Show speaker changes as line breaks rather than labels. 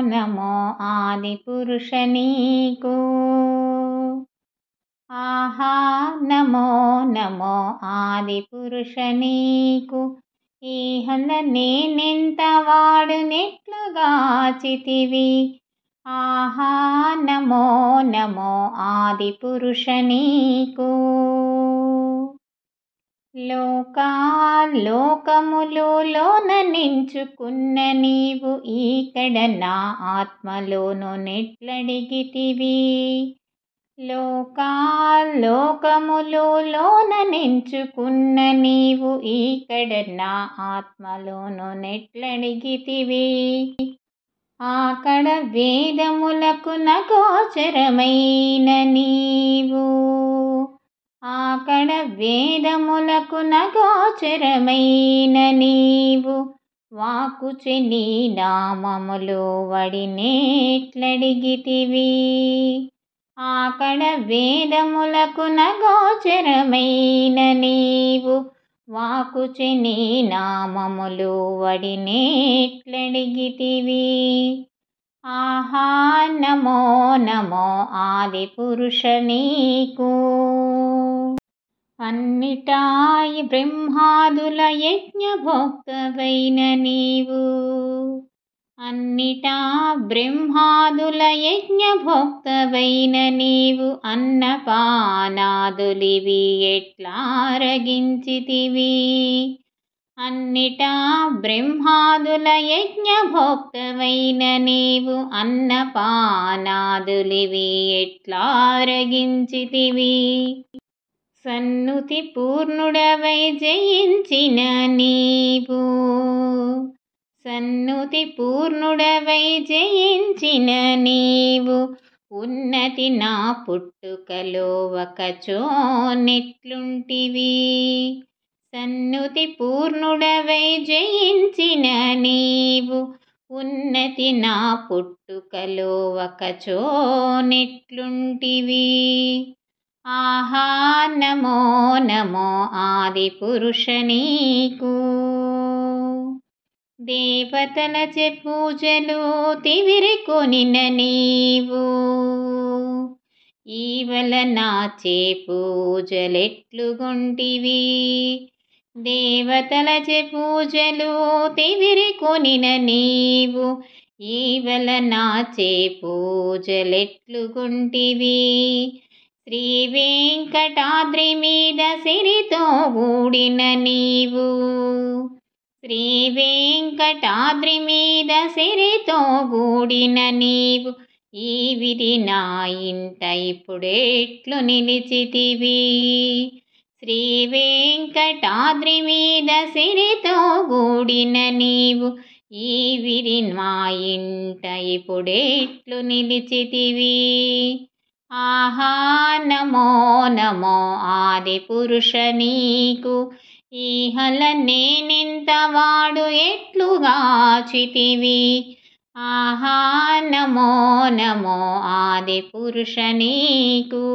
నమో ఆదిపురుష నీకు. ఆహా నమో నమో ఆదిపురుష నీకు. ఈహన నేనెంత వాడునెట్లుగాచితివి. ఆహా నమో నమో ఆదిపురుష నీకు. లోకములోన నించుకున్న నీవు ఈకడ నా ఆత్మలోను నెట్లడిగితివి. లోకములోన నించుకున్న నీవు ఈకడ నా ఆత్మలోను నెట్లడిగితివి. ఆకడ వేదములకు నగోచరమైన నీవు. ఆకడ వేదములకు నగోచరమైన నీవు. వాకుచె నీ నామములో వడినేట్లడిగితివి. ఆకడ వేదములకు నగోచరమైన నీవు. వాకుచె నీ నామములో వడినేట్లడిగితివి. ఆహా నమో నమో ఆదిపురుష నీకు. అన్నిటా బ్రహ్మాదుల యజ్ఞభోక్తవైన నీవు. అన్నిటా బ్రహ్మాదుల యజ్ఞభోక్తవైన నీవు. అన్నపానాదులివి ఎట్లారగించితివి. అన్నిటా బ్రహ్మాదుల యజ్ఞభోక్తవైన నీవు. అన్నపానాదులివి ఎట్లారగించితివి. సన్నుతి పూర్ణుడవై జయించిన నీవు. సన్నుతి పూర్ణుడవై జయించిన నీవు. ఉన్నతి నా పుట్టుకలో ఒకచో నెట్లుంటివి. సన్నుతి పూర్ణుడవై జయించిన నీవు. ఉన్నతి నా పుట్టుకలో ఒకచో నెట్లుంటివి. ఆహా నమో నమో ఆదిపురుష నీకు. దేవతలచే పూజలు తివిరికొనిన నీవు. ఈవల నాచే పూజలెట్లుగొంటివి. దేవతలచే పూజలు తివిరికొనిన నీవు. ఈవల నాచే పూజలెట్లుగొంటివి. శ్రీ వెంకటాద్రి మీద సిరితో గూడిన నీవు. శ్రీ వెంకటాద్రి మీద సిరితో గూడిన నీవు. ఈవిరి నా ఇంట ఇప్పుడెట్లు నిలిచితివి. శ్రీ వెంకటాద్రి మీద సిరితో గూడిన నీవు. ఈవిరి మా ఇంట ఇప్పుడెట్లు నిలిచితివి. ఆహా నమో నమో ఆదిపురుష నీకు. ఈహల నేనెంత వాడు ఎట్లుగాచితివి. ఆహా నమో నమో ఆదిపురుష నీకు.